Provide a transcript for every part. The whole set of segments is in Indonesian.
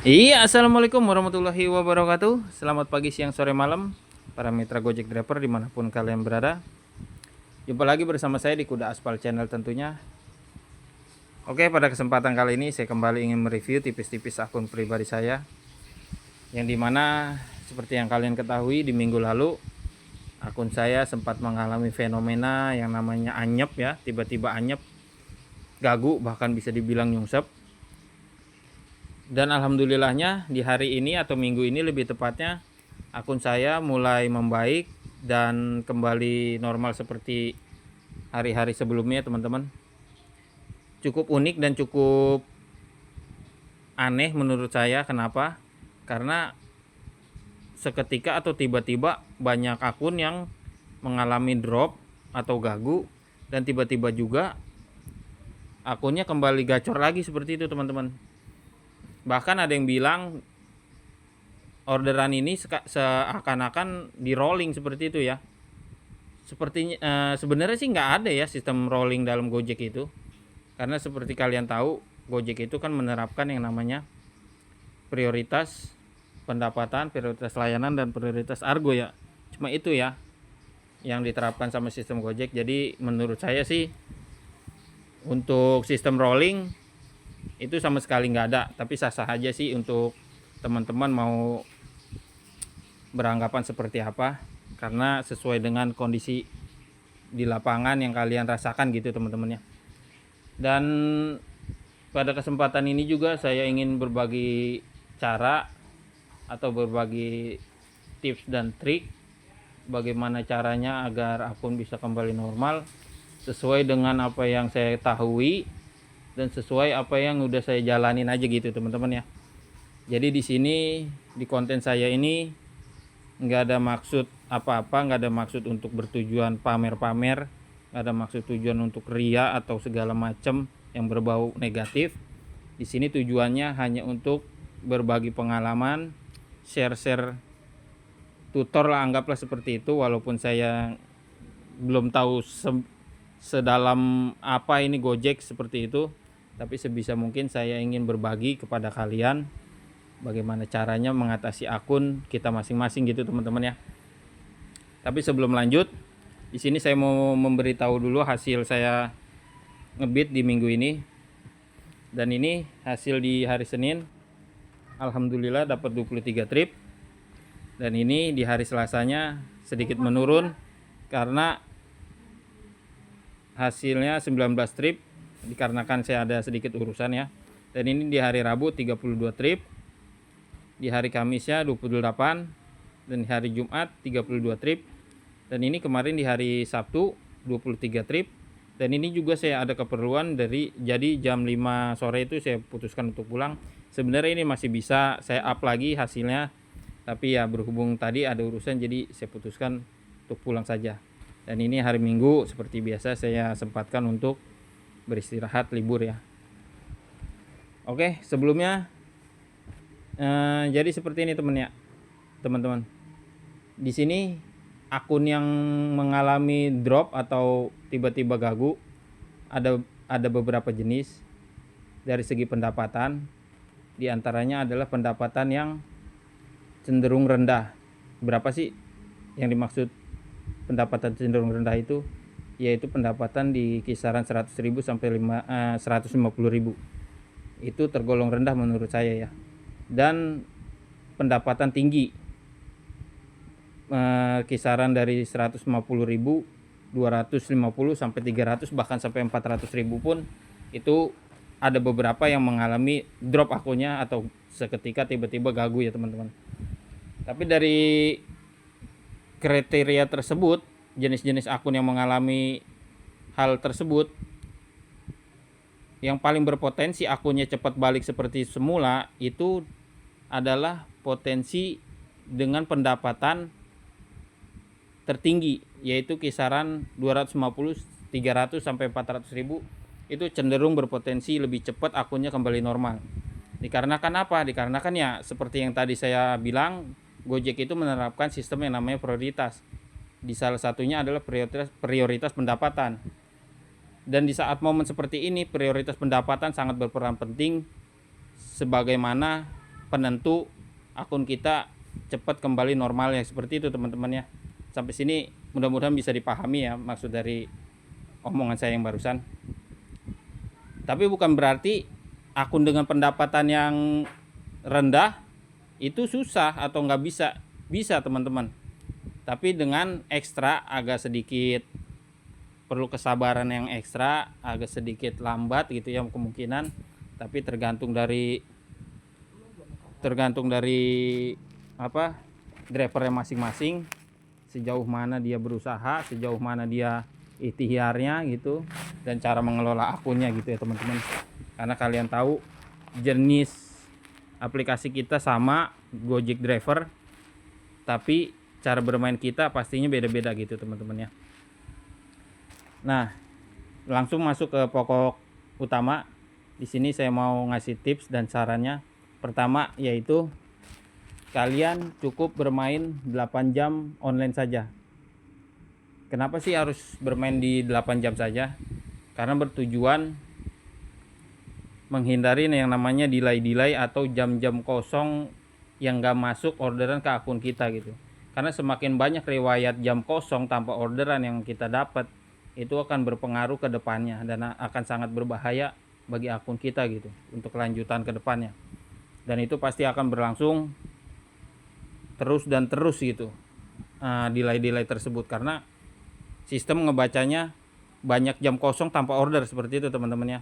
Iya, assalamualaikum warahmatullahi wabarakatuh. Selamat pagi, siang, sore, malam, para mitra Gojek Driver dimanapun kalian berada. Jumpa lagi bersama saya di Kuda Aspal Channel tentunya. Oke, pada kesempatan kali ini saya kembali ingin mereview tipis-tipis akun pribadi saya, yang dimana seperti yang kalian ketahui di minggu lalu akun saya sempat mengalami fenomena yang namanya anyep ya, tiba-tiba anyep, gagu, bahkan bisa dibilang nyungsep. Dan alhamdulillahnya di hari ini atau minggu ini lebih tepatnya akun saya mulai membaik dan kembali normal seperti hari-hari sebelumnya, teman-teman. Cukup unik dan cukup aneh menurut saya. Kenapa? Karena seketika atau tiba-tiba banyak akun yang mengalami drop atau gagu, dan tiba-tiba juga akunnya kembali gacor lagi seperti itu, teman-teman. Bahkan ada yang bilang orderan ini seakan-akan di rolling seperti itu ya. Sepertinya sebenarnya sih nggak ada ya sistem rolling dalam Gojek itu, karena seperti kalian tahu Gojek itu kan menerapkan yang namanya prioritas pendapatan, prioritas layanan, dan prioritas argo ya. Cuma itu ya yang diterapkan sama sistem Gojek. Jadi menurut saya sih untuk sistem rolling itu sama sekali nggak ada, tapi sah-sah aja sih untuk teman-teman mau beranggapan seperti apa, karena sesuai dengan kondisi di lapangan yang kalian rasakan gitu, teman-teman ya. Dan pada kesempatan ini juga saya ingin berbagi cara atau berbagi tips dan trik bagaimana caranya agar akun bisa kembali normal sesuai dengan apa yang saya ketahui dan sesuai apa yang udah saya jalanin aja gitu, teman-teman ya. Jadi di sini di konten saya ini nggak ada maksud apa-apa, nggak ada maksud untuk bertujuan pamer-pamer, nggak ada maksud tujuan untuk ria atau segala macam yang berbau negatif. Di sini tujuannya hanya untuk berbagi pengalaman, share-share tutor lah, anggaplah seperti itu. Walaupun saya belum tahu sedalam apa ini Gojek seperti itu, tapi sebisa mungkin saya ingin berbagi kepada kalian bagaimana caranya mengatasi akun kita masing-masing gitu, teman-teman ya. Tapi sebelum lanjut, di sini saya mau memberitahu dulu hasil saya ngebit di minggu ini. Dan ini hasil di hari Senin. Alhamdulillah dapat 23 trip. Dan ini di hari Selasanya sedikit menurun karena hasilnya 19 trip, dikarenakan saya ada sedikit urusan ya. Dan ini di hari Rabu 32 trip. Di hari Kamisnya 28, dan di hari Jumat 32 trip. Dan ini kemarin di hari Sabtu 23 trip. Dan ini juga saya ada keperluan jadi jam 5 sore itu saya putuskan untuk pulang. Sebenarnya ini masih bisa saya up lagi hasilnya, tapi ya berhubung tadi ada urusan jadi saya putuskan untuk pulang saja. Dan ini hari Minggu seperti biasa saya sempatkan untuk beristirahat, libur ya. Oke, sebelumnya jadi seperti ini teman-teman. Di sini akun yang mengalami drop atau tiba-tiba gagu ada beberapa jenis dari segi pendapatan. Di antaranya adalah pendapatan yang cenderung rendah. Berapa sih yang dimaksud pendapatan cenderung rendah itu? Yaitu pendapatan di kisaran 100.000 sampai 150.000. Itu tergolong rendah menurut saya ya. Dan pendapatan tinggi kisaran dari 150.000, 250 sampai 300, bahkan sampai 400.000 pun itu ada beberapa yang mengalami drop akunnya atau seketika tiba-tiba gagu ya, teman-teman. Tapi dari kriteria tersebut, jenis-jenis akun yang mengalami hal tersebut, yang paling berpotensi akunnya cepat balik seperti semula itu adalah potensi dengan pendapatan tertinggi, yaitu kisaran 250, 300 sampai 400.000. Itu cenderung berpotensi lebih cepat akunnya kembali normal. Dikarenakan apa? Dikarenakan ya seperti yang tadi saya bilang, Gojek itu menerapkan sistem yang namanya prioritas. Di salah satunya adalah prioritas pendapatan. Dan di saat momen seperti ini prioritas pendapatan sangat berperan penting, sebagaimana penentu akun kita cepat kembali normal ya, seperti itu teman-teman ya. Sampai sini mudah-mudahan bisa dipahami ya maksud dari omongan saya yang barusan. Tapi bukan berarti akun dengan pendapatan yang rendah itu susah atau nggak bisa. Bisa teman-teman. Tapi dengan ekstra agak sedikit perlu kesabaran yang ekstra, agak sedikit lambat gitu ya kemungkinan. Tapi tergantung dari apa drivernya masing-masing, sejauh mana dia berusaha, sejauh mana dia ikhtiarnya gitu, dan cara mengelola akunnya gitu ya teman-teman. Karena kalian tahu jenis aplikasi kita sama Gojek Driver, tapi cara bermain kita pastinya beda-beda gitu teman-teman ya. Nah, langsung masuk ke pokok utama. Di sini saya mau ngasih tips dan sarannya. Pertama yaitu kalian cukup bermain 8 jam online saja. Kenapa sih harus bermain di 8 jam saja? Karena bertujuan menghindari yang namanya delay atau jam-jam kosong yang gak masuk orderan ke akun kita gitu. Karena semakin banyak riwayat jam kosong tanpa orderan yang kita dapat, itu akan berpengaruh ke depannya dan akan sangat berbahaya bagi akun kita gitu untuk kelanjutan ke depannya. Dan itu pasti akan berlangsung terus dan terus gitu, delay tersebut, karena sistem ngebacanya banyak jam kosong tanpa order seperti itu teman-teman ya.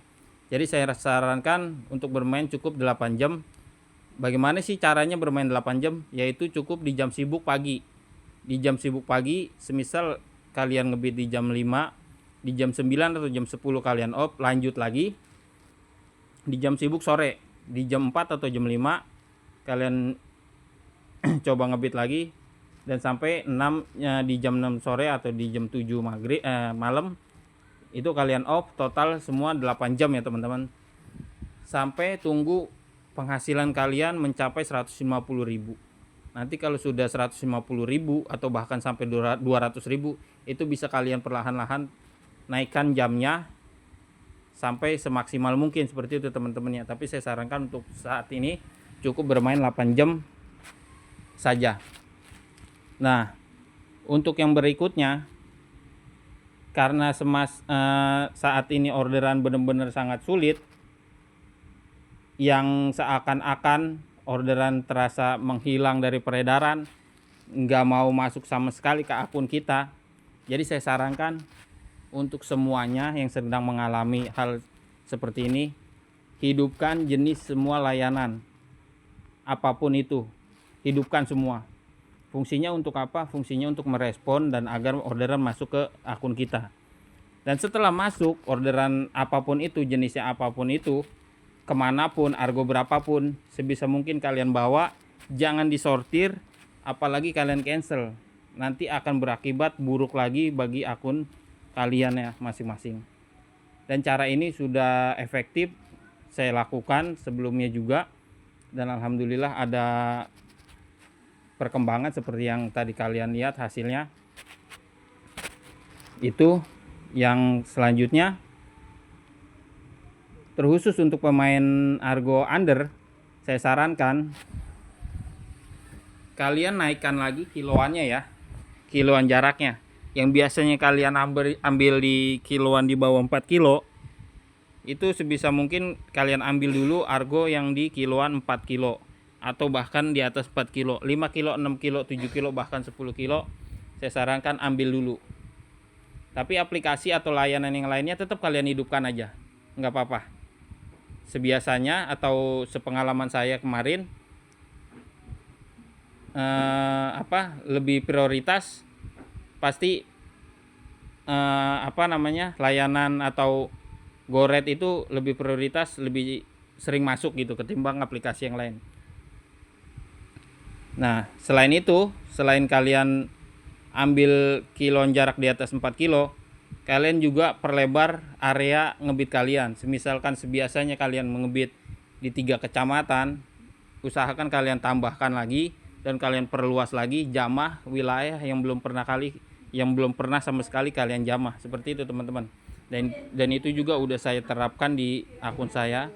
Jadi saya sarankan untuk bermain cukup 8 jam. Bagaimana sih caranya bermain 8 jam? Yaitu cukup di jam sibuk pagi. Di jam sibuk pagi, semisal kalian ngebit di jam 5, di jam 9 atau jam 10 kalian off, lanjut lagi di jam sibuk sore, di jam 4 atau jam 5 kalian coba ngebit lagi, dan sampai 6 di jam 6 sore atau di jam 7 malam itu kalian off total semua 8 jam ya teman-teman. Sampai tunggu penghasilan kalian mencapai 150.000. Nanti kalau sudah 150.000 atau bahkan sampai 200.000, itu bisa kalian perlahan-lahan naikkan jamnya sampai semaksimal mungkin seperti itu teman-teman ya. Tapi saya sarankan untuk saat ini cukup bermain 8 jam saja. Nah, untuk yang berikutnya, karena saat ini orderan benar-benar sangat sulit, yang seakan-akan orderan terasa menghilang dari peredaran, nggak mau masuk sama sekali ke akun kita. Jadi saya sarankan untuk semuanya yang sedang mengalami hal seperti ini, hidupkan jenis semua layanan apapun itu, hidupkan semua. Fungsinya untuk apa? Fungsinya untuk merespon dan agar orderan masuk ke akun kita. Dan setelah masuk orderan apapun itu, jenisnya apapun itu, kemanapun, argo berapapun, sebisa mungkin kalian bawa, jangan disortir, apalagi kalian cancel. Nanti akan berakibat buruk lagi bagi akun kalian ya masing-masing. Dan cara ini sudah efektif saya lakukan sebelumnya juga, dan alhamdulillah ada perkembangan seperti yang tadi kalian lihat hasilnya. Itu yang selanjutnya, terkhusus untuk pemain argo under, saya sarankan kalian naikkan lagi kiloannya ya, kiloan jaraknya. Yang biasanya kalian ambil di kiloan di bawah 4 kilo, itu sebisa mungkin kalian ambil dulu argo yang di kiloan 4 kilo atau bahkan di atas 4 kilo, 5 kilo, 6 kilo, 7 kilo, bahkan 10 kilo. Saya sarankan ambil dulu. Tapi aplikasi atau layanan yang lainnya tetap kalian hidupkan aja, nggak apa-apa. Sebiasanya atau sepengalaman saya kemarin, lebih prioritas pasti layanan atau GoRed itu lebih prioritas, lebih sering masuk gitu ketimbang aplikasi yang lain. Nah, selain itu, selain kalian ambil kiloan jarak di atas 4 kilo, kalian juga perlebar area ngebit kalian. Semisalkan sebiasanya kalian mengebit di 3 kecamatan, usahakan kalian tambahkan lagi dan kalian perluas lagi jamah wilayah yang belum pernah sama sekali kalian jamah. Seperti itu teman-teman. Dan itu juga udah saya terapkan di akun saya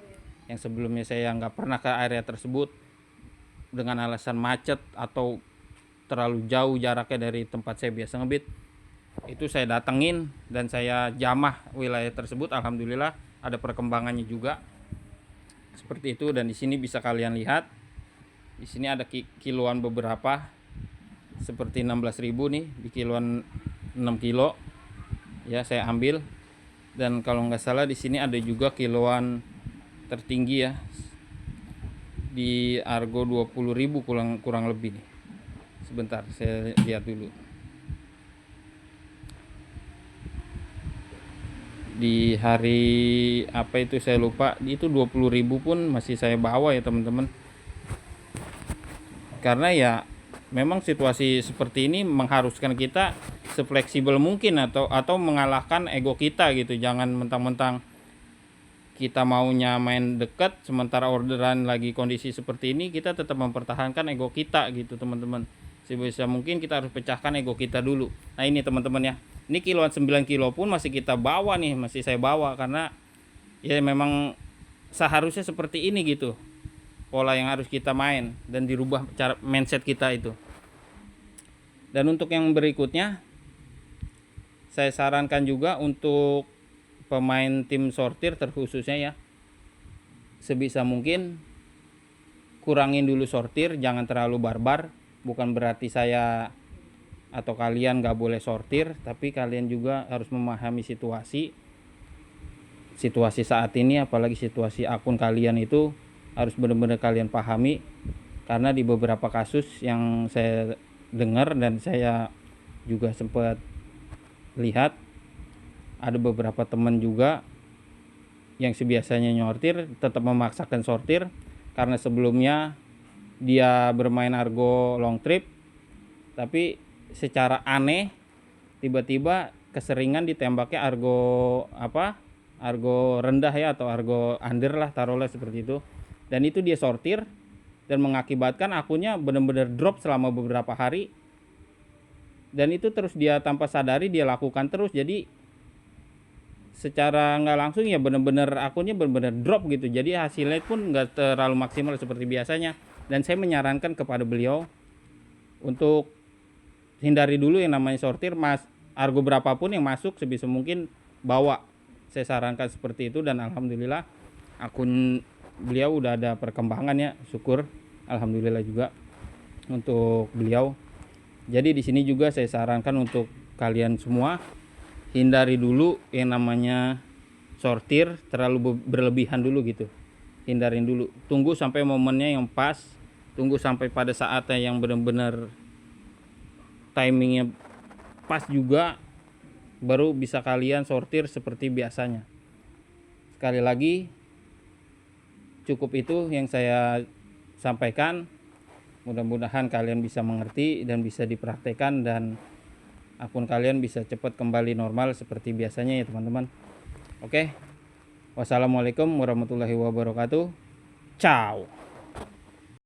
yang sebelumnya saya nggak pernah ke area tersebut. dengan alasan macet atau terlalu jauh jaraknya dari tempat saya biasa ngebit, itu saya datengin dan saya jamah wilayah tersebut. Alhamdulillah ada perkembangannya juga seperti itu. Dan di sini bisa kalian lihat, di sini ada kiloan beberapa seperti 16.000 nih, di kiloan 6 kilo ya saya ambil. Dan kalau nggak salah di sini ada juga kiloan tertinggi ya, di Argo 20.000 kurang lebih nih. Sebentar saya lihat dulu. Di hari apa itu saya lupa, itu 20.000 pun masih saya bawa ya teman-teman. Karena ya memang situasi seperti ini mengharuskan kita sefleksibel mungkin atau mengalahkan ego kita gitu. Jangan mentang-mentang kita maunya main dekat sementara orderan lagi kondisi seperti ini, kita tetap mempertahankan ego kita gitu teman-teman. Sebisa mungkin kita harus pecahkan ego kita dulu. Nah ini teman-teman ya, ini kiloan 9 kilo pun masih kita bawa nih, masih saya bawa karena ya memang seharusnya seperti ini gitu pola yang harus kita main dan dirubah cara mindset kita itu. Dan untuk yang berikutnya, saya sarankan juga untuk pemain tim sortir terkhususnya ya, sebisa mungkin kurangin dulu sortir, jangan terlalu barbar. Bukan berarti saya atau kalian gak boleh sortir, tapi kalian juga harus memahami situasi saat ini, apalagi situasi akun kalian itu harus benar-benar kalian pahami. Karena di beberapa kasus yang saya dengar dan saya juga sempat lihat, ada beberapa teman juga yang sebiasanya nyortir tetap memaksakan sortir karena sebelumnya dia bermain Argo long trip, tapi secara aneh tiba-tiba keseringan ditembaknya Argo rendah ya, atau Argo under lah, taruhlah seperti itu. Dan itu dia sortir dan mengakibatkan akunnya benar-benar drop selama beberapa hari. Dan itu terus dia tanpa sadari dia lakukan terus. Jadi secara nggak langsung ya benar-benar akunnya benar-benar drop gitu. Jadi hasilnya pun nggak terlalu maksimal seperti biasanya. Dan saya menyarankan kepada beliau untuk hindari dulu yang namanya sortir. Argo berapapun yang masuk sebisa mungkin bawa. Saya sarankan seperti itu. Dan alhamdulillah akun beliau udah ada perkembangan ya, syukur alhamdulillah juga untuk beliau. Jadi di sini juga saya sarankan untuk kalian semua, hindari dulu yang namanya sortir terlalu berlebihan dulu gitu. Hindarin dulu, tunggu sampai momennya yang pas, tunggu sampai pada saatnya yang benar-benar timingnya pas juga, baru bisa kalian sortir seperti biasanya. Sekali lagi, cukup itu yang saya sampaikan. Mudah-mudahan kalian bisa mengerti dan bisa dipraktekkan, dan akun kalian bisa cepat kembali normal seperti biasanya ya teman-teman. Oke, wassalamualaikum warahmatullahi wabarakatuh. Ciao.